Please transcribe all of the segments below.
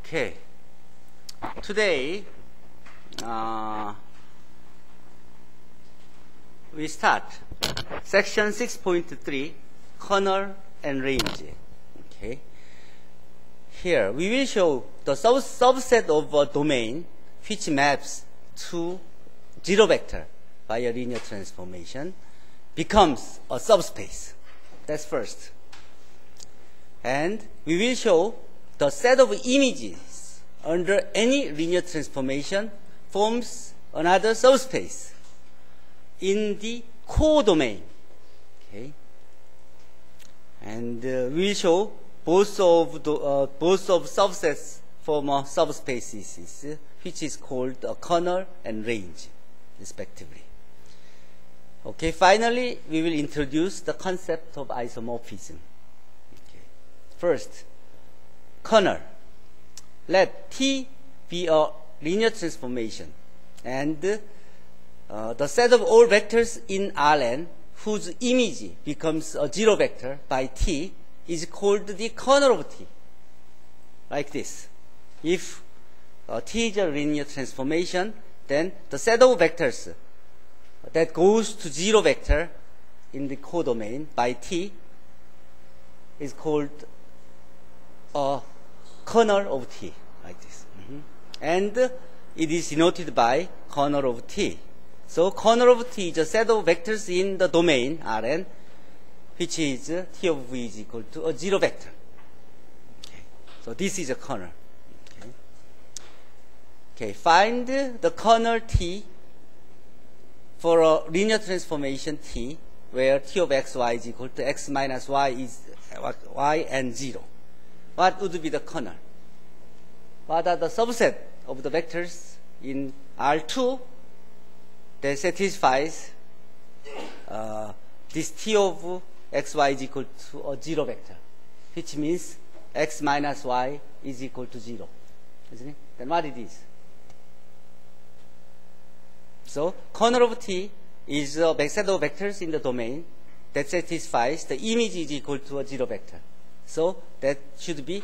Okay. Today, we start section 6.3, kernel and range. Okay. Here, we will show the subset of a domain which maps to zero vector by a linear transformation becomes a subspace. That's first. And we will show the set of images under any linear transformation forms another subspace in the codomain. Okay. And we will show both of subsets form a subspaces, which is called a kernel and range, respectively. Okay. Finally, we will introduce the concept of isomorphism. Okay. First, kernel. Let T be a linear transformation, and the set of all vectors in Rn whose image becomes a zero vector by T is called the kernel of T. Like this. If T is a linear transformation, then the set of vectors that goes to zero vector in the codomain by T is called a kernel of T, like this. And it is denoted by kernel of T. So kernel of T is a set of vectors in the domain Rn, which is T of V is equal to a zero vector. Okay. So this is a kernel. Okay. Okay. Find the kernel T for a linear transformation T, where T of xy is equal to x minus y is y and 0. What would be the kernel? What are the subset of the vectors in R2 that satisfies this T of xy is equal to a zero vector, which means x minus y is equal to 0. Isn't it? Then what it is? So kernel of T is a set of vectors in the domain that satisfies the image is equal to a zero vector. So that should be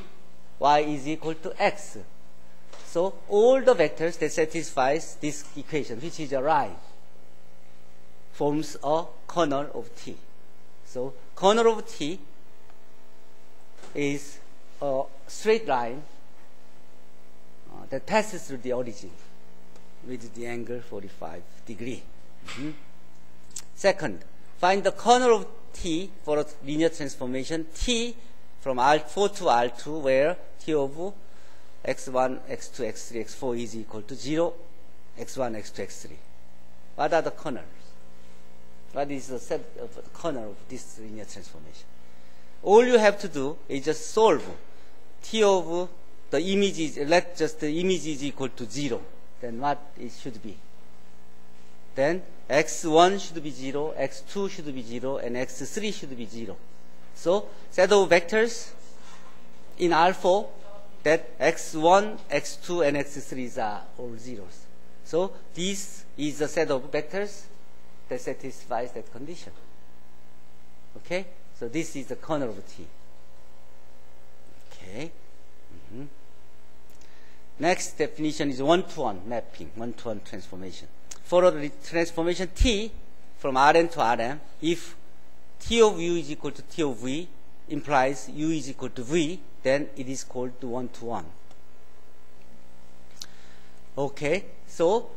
y is equal to x. So all the vectors that satisfies this equation, which is a line, forms a kernel of T. So kernel of T is a straight line that passes through the origin with the angle 45 degrees. Second, find the kernel of T for a linear transformation T from R4 to R2, where T of x1, x2, x3, x4 is equal to 0, x1, x2, x3. What are the kernels? What is the set of the kernel of this linear transformation? All you have to do is just solve T of the images, let just the image is equal to 0. Then what it should be? Then x1 should be 0, x2 should be 0, and x3 should be 0. So set of vectors in R4 that x1, x2, and x3 are all zeros. So this is the set of vectors that satisfies that condition. Okay? So this is the kernel of T. Okay? Next definition is one-to-one mapping, one-to-one transformation. For a transformation T from Rn to Rm, if T of u is equal to T of v implies u is equal to v, then it is called one-to-one. Okay, so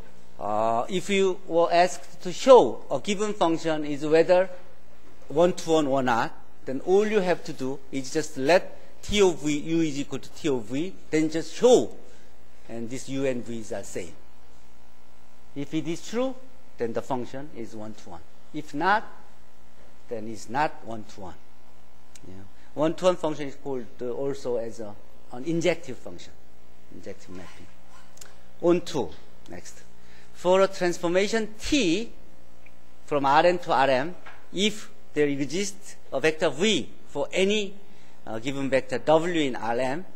if you were asked to show a given function is whether one-to-one or not, then all you have to do is just let T of v, u is equal to T of v, then just show, and this u and v's are same. If it is true, then the function is one-to-one. If not, then it's not one-to-one. Yeah. One-to-one function is called also as an injective function, injective mapping. On-to, next. For a transformation T from Rn to Rm, if there exists a vector v for any given vector w in Rm,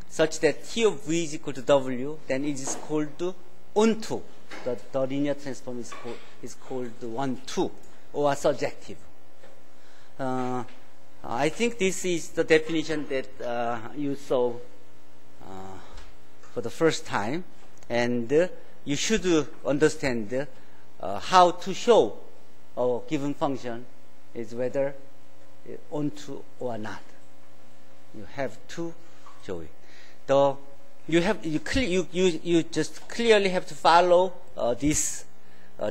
such that T of v is equal to w, then it is called on-to. The linear transform is called one-to, or surjective. I think this is the definition that you saw for the first time, and you should understand how to show a given function is whether onto or not. You have to show it. You just clearly have to follow this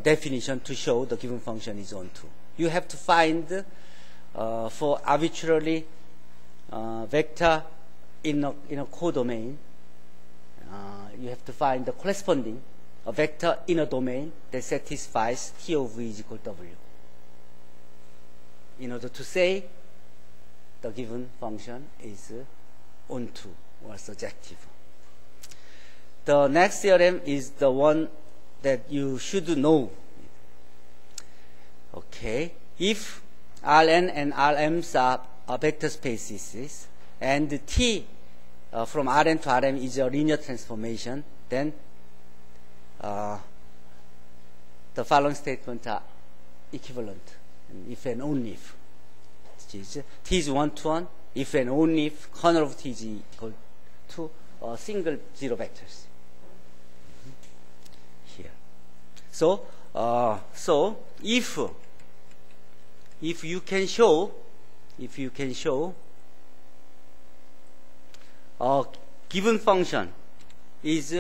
definition to show the given function is onto. You have to find for arbitrarily vector in a codomain. You have to find the corresponding vector in a domain that satisfies T of V is equal to W. In order to say the given function is onto or surjective. The next theorem is the one that you should know. Okay, if Rn and Rm's are vector spaces and T from Rn to Rm is a linear transformation, then the following statements are equivalent, if and only if. T is 1 to 1, if and only if kernel of T is equal to single zero vectors. Here. So if you can show a given function is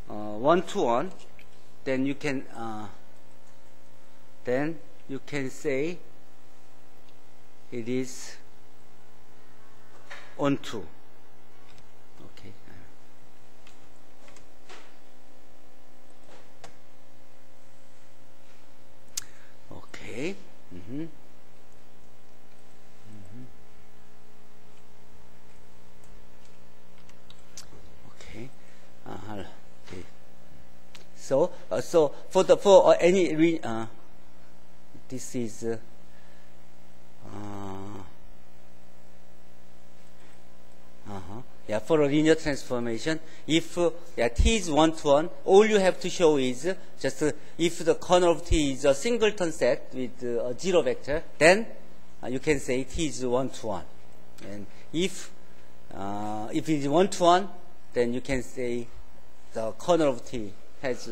1 to 1, then you can say it is onto. Okay. Okay. Okay. Okay. So for any this is for a linear transformation, if T is 1 to 1, all you have to show is just if the kernel of T is a singleton set with a zero vector, then you can say T is 1 to 1. And if it is 1 to 1, then you can say the kernel of T has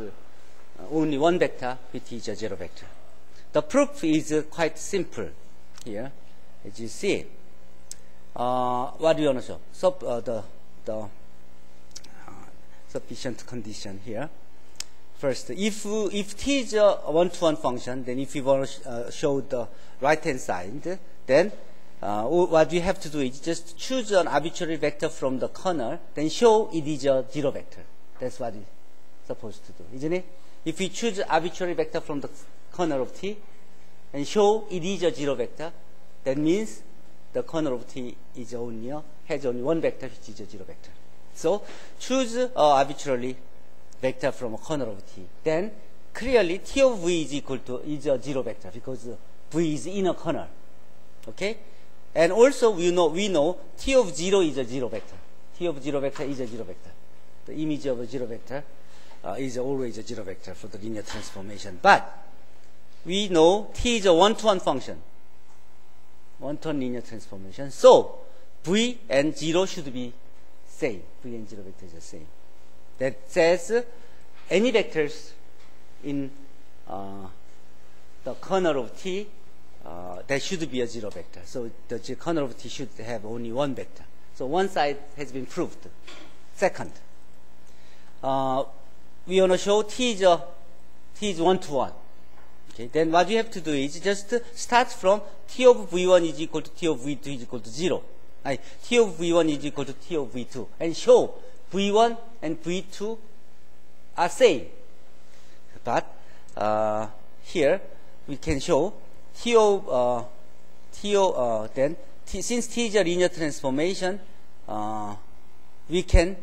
only one vector, which is a zero vector. The proof is quite simple here, as you see. What do you want to show? So the sufficient condition here. First, if T is a 1-to-1 function, then if you want to show the right-hand side, then what you have to do is just choose an arbitrary vector from the kernel, then show it is a zero vector. That's what you're supposed to do, isn't it? If you choose arbitrary vector from the kernel of T and show it is a zero vector, that means the kernel of T is has only one vector, which is a zero vector. So choose arbitrarily vector from a kernel of T. Then clearly T of V is equal to a zero vector because V is in a kernel. Okay? And also we know T of 0 is a zero vector. T of zero vector is a zero vector. The image of a zero vector is always a zero vector for the linear transformation. But we know T is a 1-to-1 function. 1-to-1 linear transformation. So V and 0 should be same. V and 0 vectors are same. That says any vectors in the kernel of T, that should be a zero vector. So the kernel of T should have only one vector. So one side has been proved. Second, we want to show T is 1-to-1. Okay, then what you have to do is just start from T of V1 is equal to T of V2 is equal to 0. T of V1 is equal to T of V2. And show V1 and V2 are same. But here we can show since T is a linear transformation, we can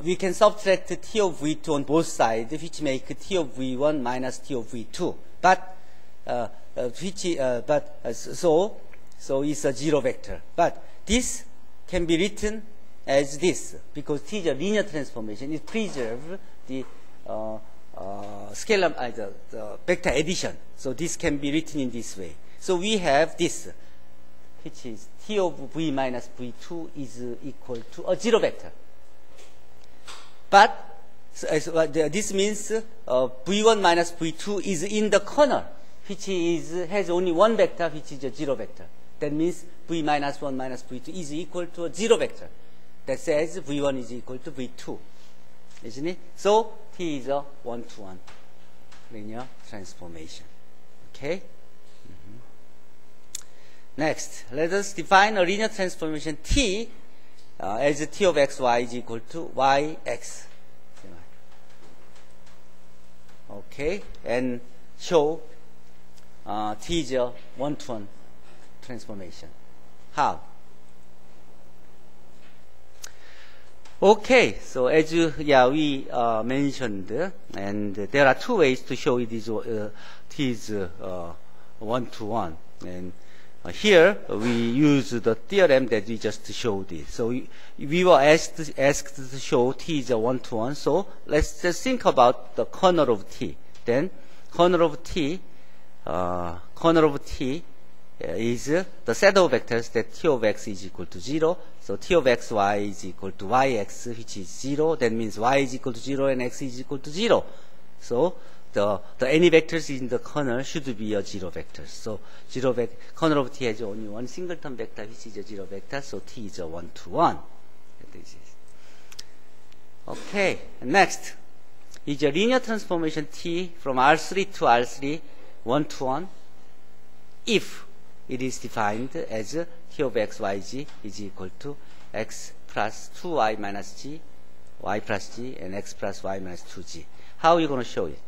we can subtract T of V2 on both sides, which make T of V1 minus T of V2. But so it's a zero vector. But this can be written as this because T is a linear transformation. It preserves the scalar the vector addition. So this can be written in this way. So we have this which is T of V minus V2 is equal to a zero vector. But this means V1 minus V2 is in the kernel, which has only one vector, which is a zero vector. That means V minus 1 minus V2 is equal to a zero vector. That says V1 is equal to V2. Isn't it? So T is a one-to-one linear transformation. Okay? Next, let us define a linear transformation T as T of xy is equal to yx. Okay? And show T is a one-to-one transformation. How? Okay, so as we mentioned, and there are two ways to show it is T is one-to-one. And here we use the theorem that we just showed it. So we were asked to show T is a one-to-one. So let's just think about the kernel of T. Then kernel of T is the set of vectors that T of x is equal to 0. So T of xy is equal to yx, which is 0. That means y is equal to 0 and x is equal to 0. So the any vectors in the kernel should be a zero vector. So kernel of T has only one singleton vector, which is a zero vector. So T is a one-to-one. Okay. Next is a linear transformation T from R3 to R3 one-to-one if it is defined as T of xyg is equal to x plus 2y minus g, y plus g, and x plus y minus 2g. How are you going to show it?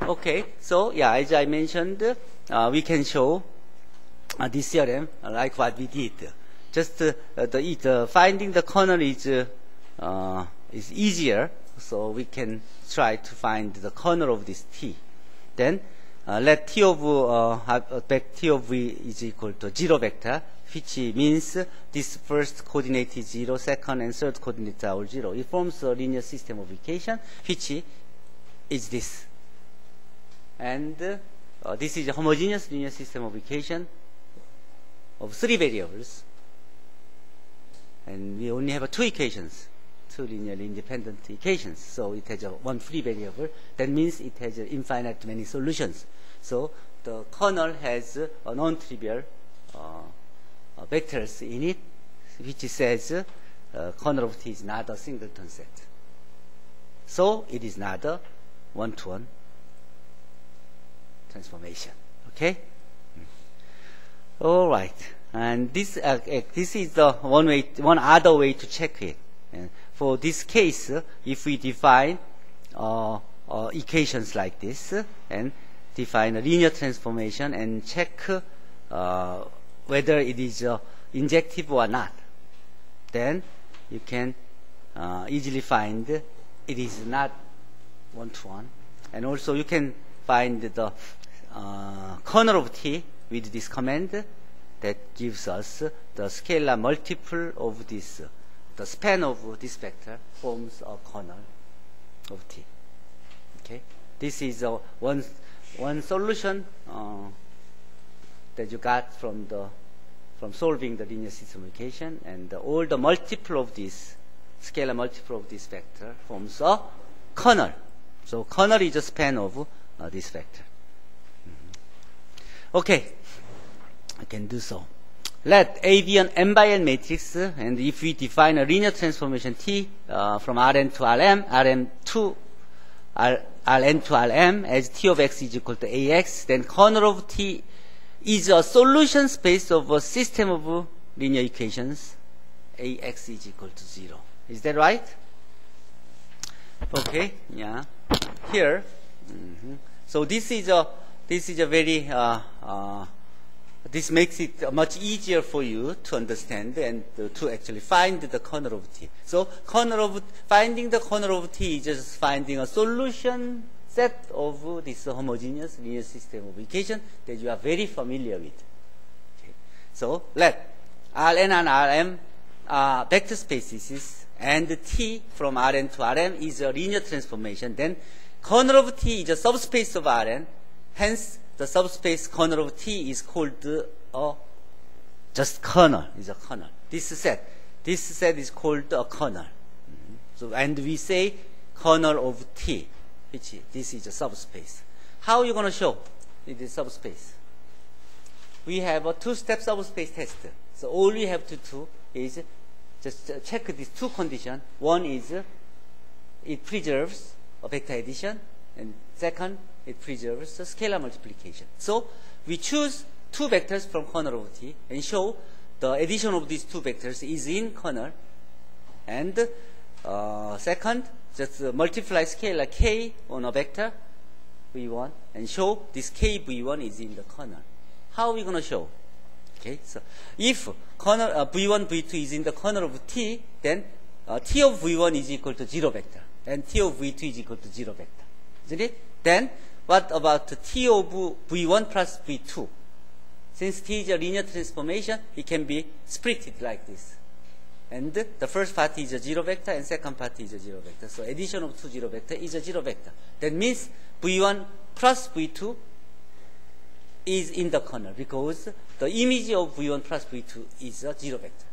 Okay, so as I mentioned, we can show this theorem like what we did. Just finding the kernel is easier, so we can try to find the kernel of this T. Then let T of T of V is equal to zero vector, which means this first coordinate is 0, second and third coordinates are all 0. It forms a linear system of equation, which is this. And this is a homogeneous linear system of equation of 3 variables. And we only have 2 equations, 2 linearly independent equations. So it has one free variable. That means it has infinite many solutions. So the kernel has a non-trivial vectors in it, which says kernel of T is not a singleton set. So it is not a one-to-one transformation. Okay? All right. And this is the one other way to check it. And for this case, if we define equations like this and define a linear transformation and check whether it is injective or not, then you can easily find it is not one-to-one. And also you can find the kernel of T with this command that gives us the scalar multiple of this. The span of this vector forms a kernel of T. Okay, this is one solution that you got from solving the linear system equation, and all the multiple of this scalar multiple of this vector forms a kernel. So kernel is a span of this vector. Okay, I can do so. Let A be an n by n matrix, and if we define a linear transformation T from Rn to Rm, Rn to Rn to Rm as T of x is equal to Ax, then kernel of T is a solution space of a system of linear equations Ax is equal to 0. Is that right? Okay, yeah. Here, so this is a very this makes it much easier for you to understand and to actually find the kernel of T. So finding the kernel of T is just finding a solution set of this homogeneous linear system of equation that you are very familiar with. Okay. So let Rn and Rm are vector spaces, and T from Rn to Rm is a linear transformation. Then kernel of T is a subspace of Rn. Hence, the subspace kernel of T is called a just kernel is a kernel. This set is called a kernel. So, and we say kernel of T, which this is a subspace. How are you going to show it is subspace? We have a two-step subspace test. So all we have to do is just check these two conditions. One is it preserves a vector addition, and second, it preserves the scalar multiplication. So we choose two vectors from kernel of T and show the addition of these two vectors is in kernel. And second, just multiply scalar k on a vector v1 and show this k v1 is in the kernel. How are we going to show? Okay, so if kernel v1 v2 is in the kernel of T, then T of v1 is equal to 0 vector, and T of v2 is equal to 0 vector, isn't it? Then what about T of v1 plus v2? Since T is a linear transformation, it can be splitted like this. And the first part is a 0 vector, and second part is a 0 vector. So addition of two 0 vector is a 0 vector. That means v1 plus v2 is in the kernel, because the image of v1 plus v2 is a 0 vector.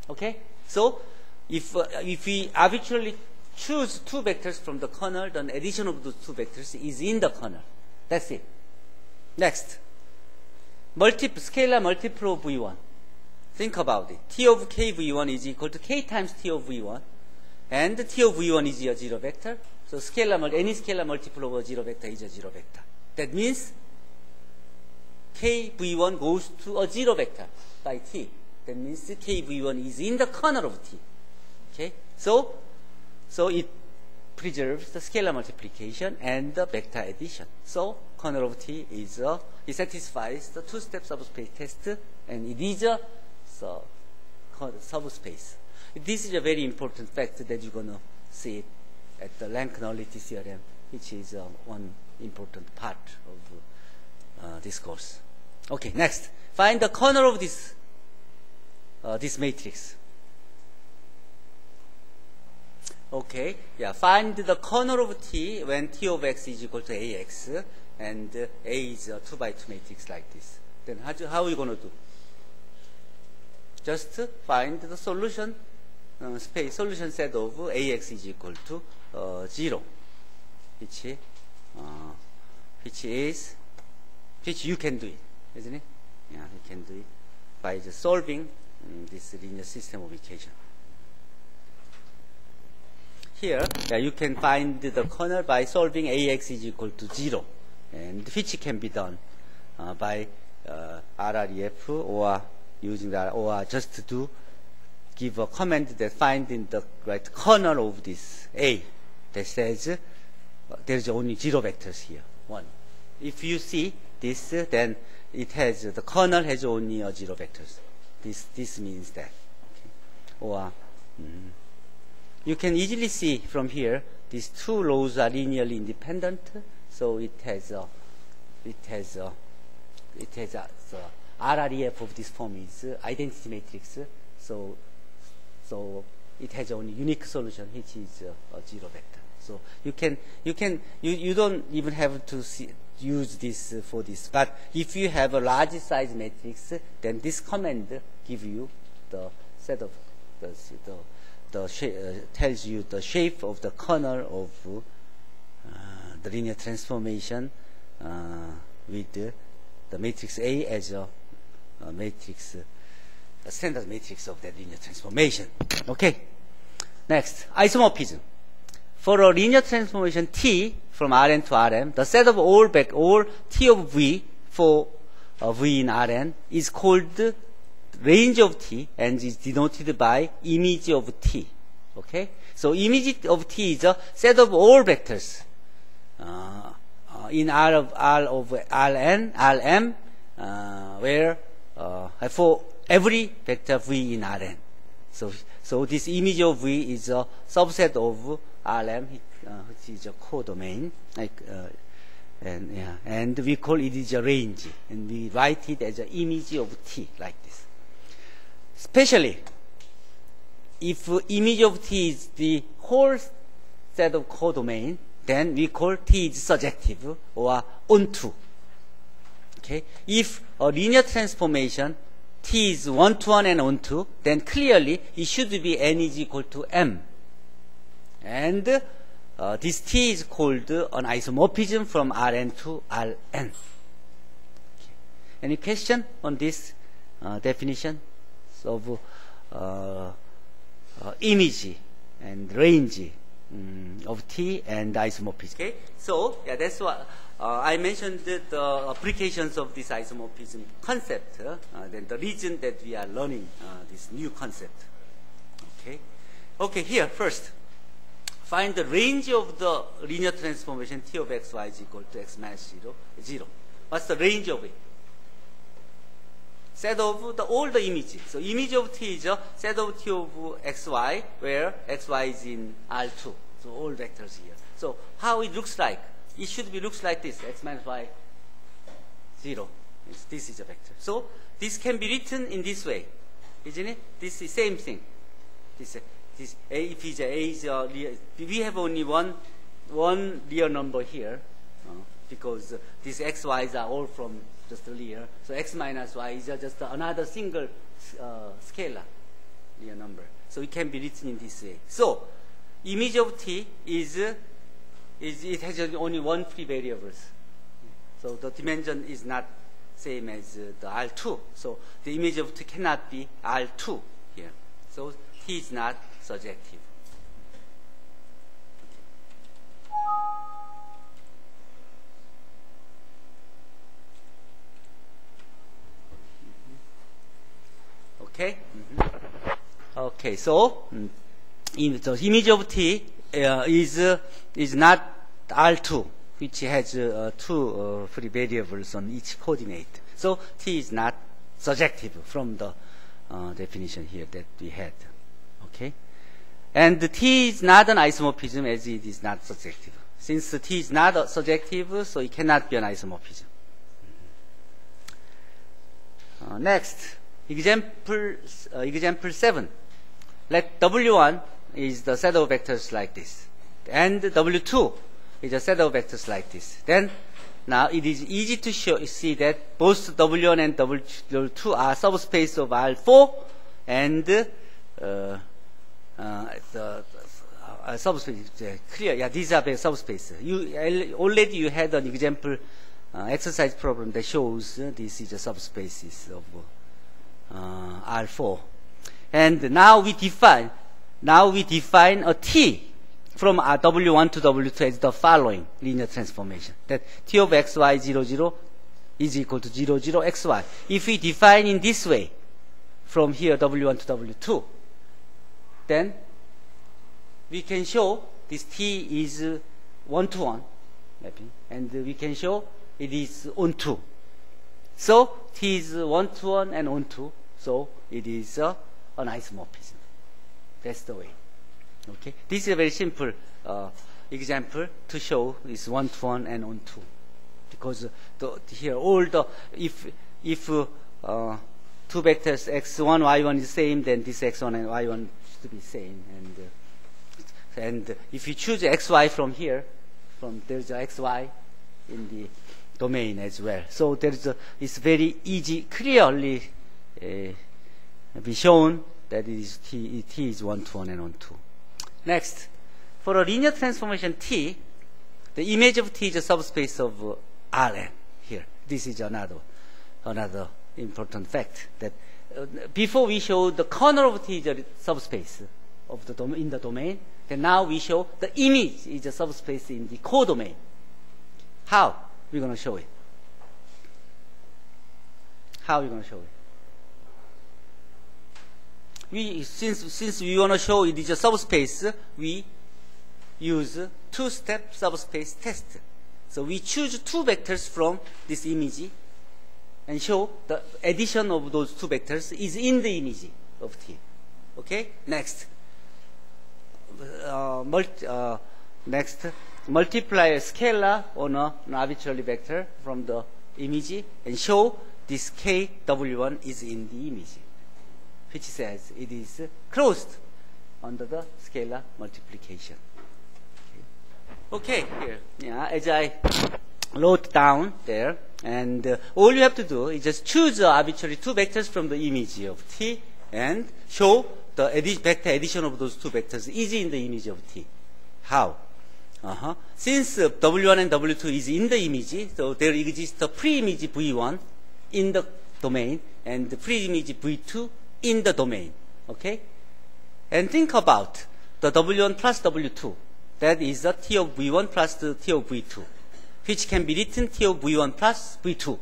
Okay? So if we arbitrarily choose two vectors from the kernel, then addition of those two vectors is in the kernel. That's it. Next, scalar multiple of v1. Think about it. T of k v1 is equal to k times T of v1, and T of v1 is a 0 vector. So any scalar multiple of a 0 vector is a 0 vector. That means k v1 goes to a 0 vector by T. That means k v1 is in the kernel of T. Okay? So it preserves the scalar multiplication and the vector addition. So kernel of T is it satisfies the two-step subspace test, and it is a subspace. This is a very important fact that you're going to see at the rank nullity theorem, which is one important part of this course. Okay, next, find the kernel of this matrix. Okay, yeah, find the kernel of T when T of x is equal to AX, and A is a 2 by 2 matrix like this. Then how are you going to do? Just find the solution solution set of AX is equal to 0, which you can do it, isn't it? Yeah, you can do it by just solving this linear system of equation. Here, yeah, you can find the kernel by solving AX is equal to 0, and which can be done by RREF or using that, or just to give a comment that find in the right kernel of this A that says there's only 0 vectors here, 1. If you see this, then it has the kernel has only 0 vectors. This means that. Okay. Or you can easily see from here these two rows are linearly independent, so it has the RREF of this form is identity matrix, so it has only unique solution, which is a 0 vector. So you don't even have to use this for this. But if you have a large size matrix, then this command gives you the set of tells you the shape of the kernel of the linear transformation with the matrix A as a matrix, a standard matrix of that linear transformation. Okay. Next, isomorphism. For a linear transformation T from Rn to Rm, the set of all T of V for V in Rn is called range of T and is denoted by image of T. Okay? So image of T is a set of all vectors in R of Rn, Rm, where for every vector V in Rn. So this image of V is a subset of Rm, which is a codomain, and we call it is a range, and we write it as an image of T like this. Especially if image of T is the whole set of codomain, then we call T is surjective or onto. Okay? If a linear transformation t is 1-to-1 and 1-to, then clearly it should be n is equal to m. And this t is called an isomorphism from Rn to Rn. Okay. Any question on this definition of image and range of T and isomorphism? Okay, so yeah, that's what I mentioned the applications of this isomorphism concept. Then the reason that we are learning this new concept. Okay, here first, find the range of the linear transformation T of x y is equal to x minus 0. What's the range of it? Set of all the images. So image of T is a set of T of xy, where xy is in R2. So all vectors here. So how it looks like? It should be looks like this, x minus y 0. This is a vector. So this can be written in this way, isn't it? This is same thing. This A, if it's A is a real, we have only one real number here, because these xy's are all from just a real. So x minus y is just another single scalar real number. So it can be written in this way. So image of T is it has only one free variables. So the dimension is not same as the R2. So the image of T cannot be R2 here. So T is not surjective. Okay. Okay. So the image of T is not R2, which has two free variables on each coordinate. So T is not surjective from the definition here that we had. Okay. And the T is not an isomorphism as it is not surjective. Since the T is not surjective, so it cannot be an isomorphism. Next, example 7. Let W1 is the set of vectors like this, and W2 is a set of vectors like this. Then now it is easy to see that both W1 and W2 are subspace of R4, and the subspace clear. Yeah, these are the subspace. Already you had an example exercise problem that shows this is a subspaces of R4. And now we define a T from W1 to W2 as the following linear transformation. That T of xy 0, 0 is equal to 0, 0 xy. If we define in this way, from here W1 to W2, then we can show this T is 1-to-1 mapping, and we can show it is onto. So T is 1-to-1 and onto, so it is an isomorphism. That's the way. Okay, this is a very simple example to show this 1-to-1 and onto, because here all the if two vectors x1 y1 is same, then this x1 and y1 should be same, and if you choose xy from here, there's a xy in the domain as well. So it's very easy, clearly be shown that it is T is 1-to-1 and onto. Next, for a linear transformation T, the image of T is a subspace of Rn. Here, this is another important fact, that before we showed the corner of T is a subspace of the in the domain. Then now we show the image is a subspace in the codomain. How we're going to show it? How are we going to show it? Since we want to show it is a subspace, we use two-step subspace test. So we choose two vectors from this image and show the addition of those two vectors is in the image of T. Okay. Next, multiply a scalar on an arbitrary vector from the image and show this KW1 is in the image, which says it is closed under the scalar multiplication. Okay, here, yeah, as I wrote down there. And all you have to do is just choose arbitrary two vectors from the image of T and show the vector addition of those two vectors is in the image of T. How? Since W1 and W2 is in the image, so there exists a pre-image V1 in the domain and the pre-image V2 in the domain. Okay? And think about the W1 plus W2. That is the T of V1 plus the T of V2, which can be written T of V1 plus V2.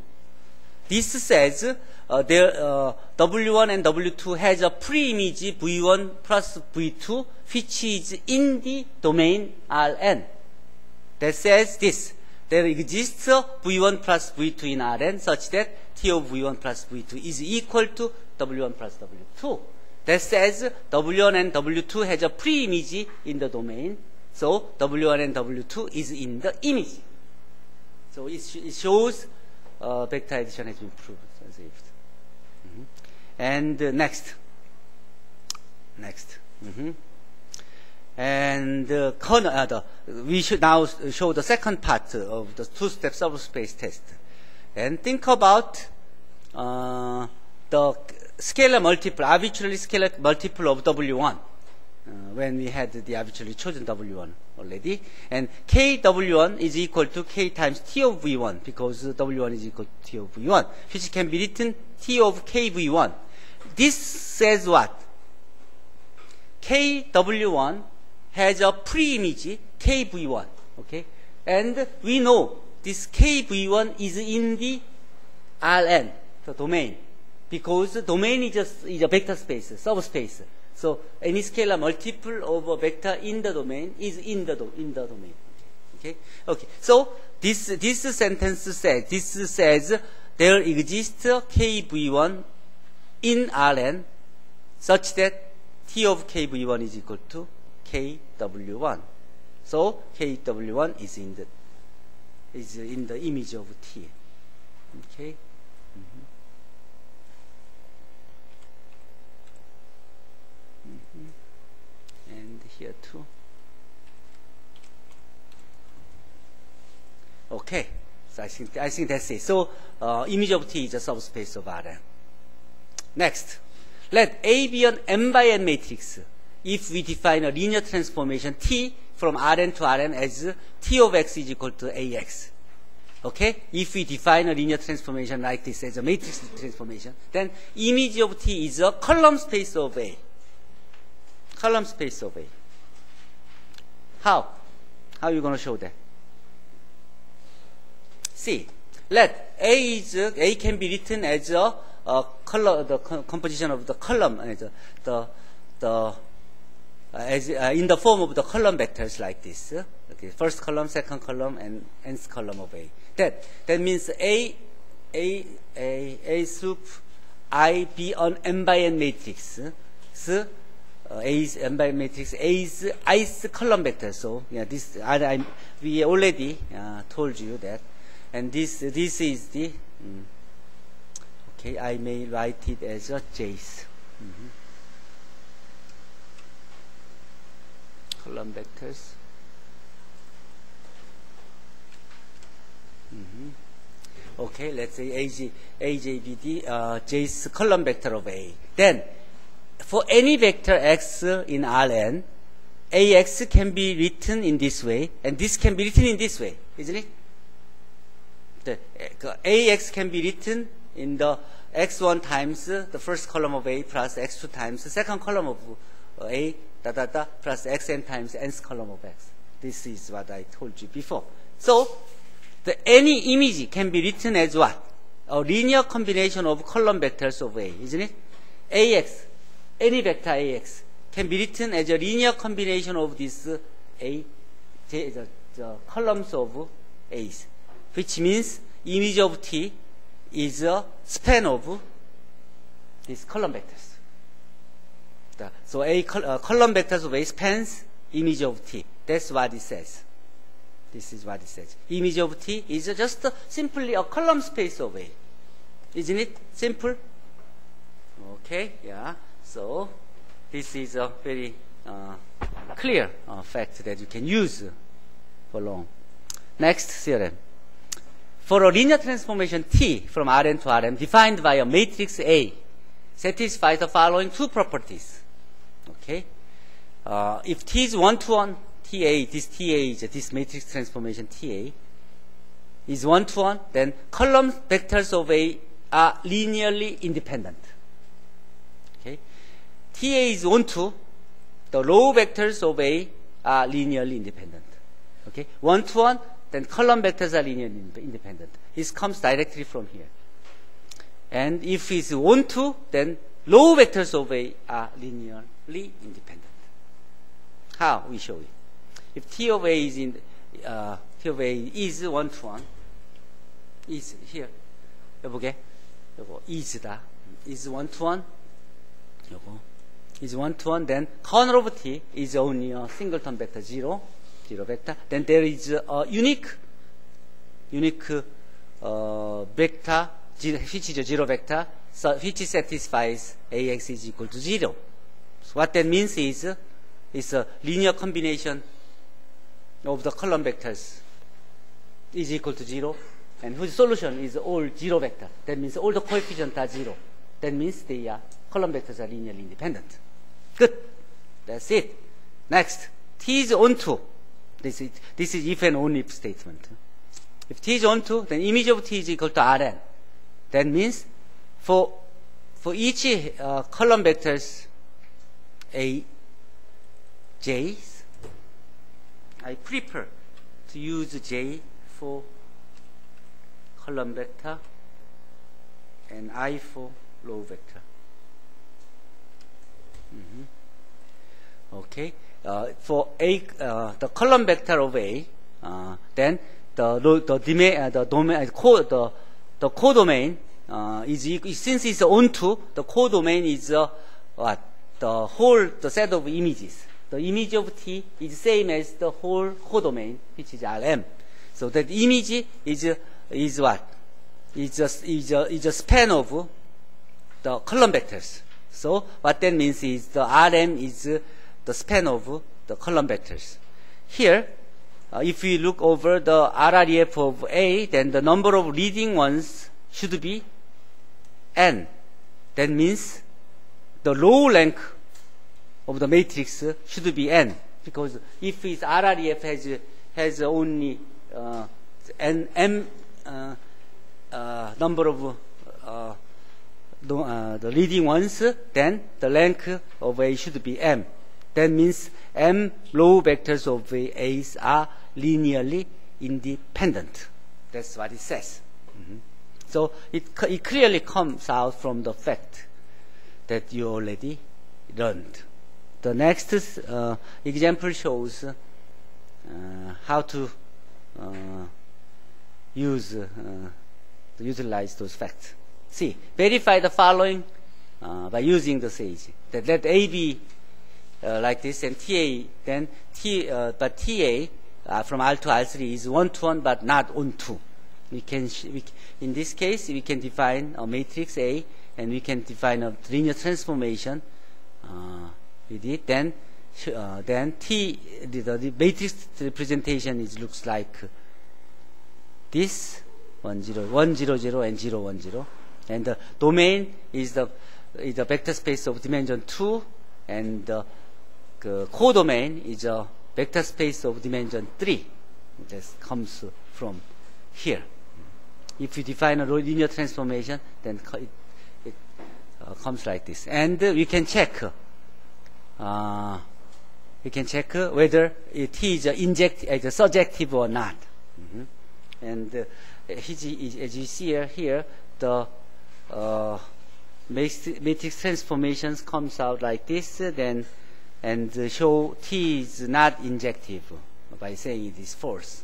This says W1 and W2 has a pre-image V1 plus V2, which is in the domain Rn. That says this. There exists a V1 plus V2 in Rn such that T of V1 plus V2 is equal to W1 plus W2. That says W1 and W2 has a pre-image in the domain. So W1 and W2 is in the image. So it shows vector addition has been proved. And next. And we should now show the second part of the two-step subspace test. And think about the scalar multiple, arbitrarily scalar multiple of W1. When we had the arbitrarily chosen W1 already. And KW1 is equal to K times T of V1 because W1 is equal to T of V1, which can be written T of KV1. This says what? KW1 has a pre-image KV1. Okay? And we know this KV1 is in the Rn, the domain, because the domain is a vector space, subspace. So any scalar multiple of a vector in the domain is in the domain. Okay. So this sentence says there exists KV1 in Rn such that T of KV1 is equal to KW1. So KW1 is in the image of T. Okay. And here too. Okay, so I think that's it. So image of T is a subspace of Rn. Next, let A be an n by n matrix if we define a linear transformation T from Rn to Rn as T of x is equal to Ax. Okay, if we define a linear transformation like this as a matrix transformation, then image of T is a column space of A. Column space of A. How? How are you going to show that? See, let A can be written as a the composition of the column as in the form of the column vectors like this. Okay, first column, second column, and nth column of A. That means A sup I be an n by n matrix. So A's n by n matrix A is ith column vector. So yeah, this we already told you that. And this is the okay. I may write it as a J's column vectors. Okay, let's say AJBD J's column vector of A. Then, for any vector x in Rn, Ax can be written in this way, and this can be written in this way, isn't it? The Ax can be written in the x1 times the first column of A plus x2 times the second column of A plus xn times nth column of x. This is what I told you before. So, any image can be written as what? A linear combination of column vectors of A, isn't it? Ax, any vector Ax, can be written as a linear combination of these the columns of A's, which means image of T is a span of these column vectors. So column vectors of A spans image of T. That's what it says. This is what it says. Image of T is just simply a column space of A. Isn't it simple? Okay, yeah. So this is a very clear fact that you can use for long. Next theorem. for a linear transformation T from Rn to Rm defined by a matrix A satisfies the following two properties. Okay? If T is one-to-one, TA, this matrix transformation TA is one-to-one, then column vectors of A are linearly independent. Okay? TA is 1-2, the row vectors of A are linearly independent. Okay? 1-to-1, then column vectors are linearly independent. This comes directly from here. And if it's 1-2, then row vectors of A are linearly independent. How? We show it. If T of A is T of A is 1-to-1, is here. 여보게, 요거 is다. is 1-to-1. 요거 is 1-to-1. Then corner of T is only a singleton vector 0 vector. Then there is a unique vector which is a 0 vector, so which satisfies AX is equal to 0. So what that means is it's a linear combination of the column vectors is equal to 0, and whose solution is all 0 vector. That means all the coefficients are 0. That means the column vectors are linearly independent. Good. That's it. Next, T is onto. This is if and only if statement. If T is onto, then image of T is equal to Rn. That means for each column vectors A, J's, I prefer to use J for column vector and I for row vector. Okay. For A, the column vector of A, then the codomain is since it's onto, the codomain is what? The whole set of images. The image of T is same as the whole codomain, which is Rm. So that image is what? Is a span of the column vectors. So what that means is the Rm is the span of the column vectors. Here, if we look over the RREF of A, then the number of leading ones should be n. That means the row length of the matrix should be n, because if its RREF has only m number of the leading ones, then the length of A should be m. That means m row vectors of A's are linearly independent. That's what it says. So it clearly comes out from the fact that you already learned. The next example shows how to utilize those facts. See, verify the following by using the sage. That let A be like this, and TA, then but TA from R to R3 is 1-to-1 but not onto. In this case, we can define a matrix A, and we can define a linear transformation with it. Then T, the matrix representation looks like this: 1, 0, 1, 0, 0, and 0, 1, 0. And the domain is the vector space of dimension 2, and the codomain is a vector space of dimension 3. That comes from here. If you define a linear transformation, then it comes like this. And we can check. Whether it is surjective or not. And as you see here, the matrix transformations comes out like this, then and show T is not injective by saying it is false.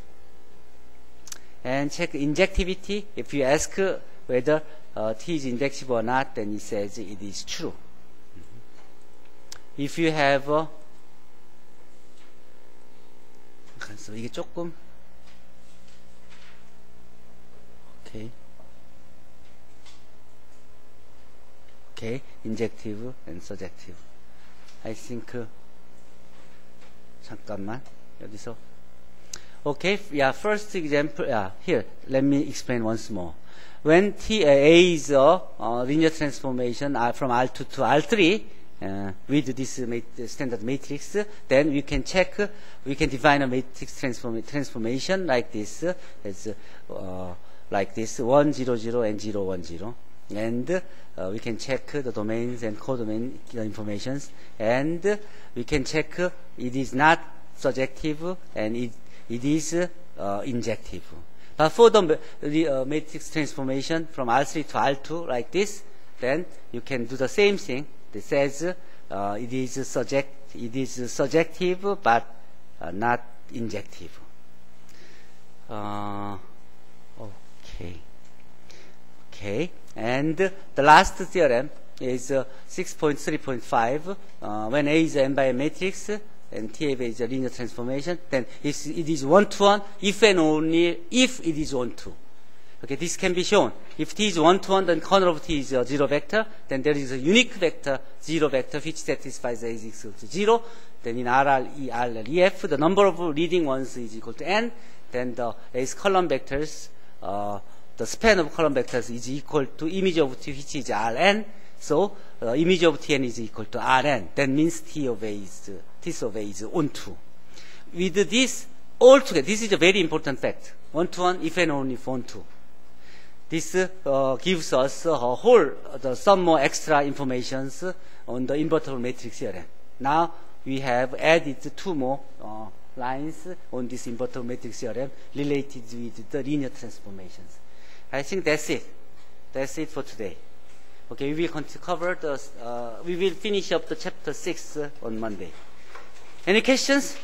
And check injectivity. If you ask whether T is injective or not, then it says it is true. If you have so 이게 조금 okay, injective and surjective. I think 잠깐만 여기서 Okay, yeah, first example, here, let me explain once more. When A is a linear transformation from R2 to R3, with this standard matrix, then we can check, we can define a matrix transformation like this, like this, 1, 0, 0, and 0, 1, 0. And we can check the domains and codomain informations, and we can check it is not surjective and it is injective. But for the matrix transformation from R3 to R2 like this, then you can do the same thing. It says it is surjective but not injective. Okay. And the last theorem is 6.3.5. When A is n by a matrix and T is a linear transformation, then it is one-to-one if and only if it is one-to. Okay, this can be shown. If T is one-to-one, then corner of T is a zero vector. Then there is a unique vector, zero vector, which satisfies A is equal to 0. Then in RR, ER, EF, the number of leading ones is equal to n. Then the A's column vectors, the span of column vectors is equal to image of T, which is Rn. So image of Tn is equal to Rn. That means T of A is onto. With this all together, this is a very important fact. One-to-one if and only if onto. This gives us some more extra informations on the invertible matrix theorem. Now we have added two more lines on this invertible matrix theorem related with the linear transformations. I think that's it. That's it for today. Okay, we will cover we will finish up the chapter 6 on Monday. Any questions?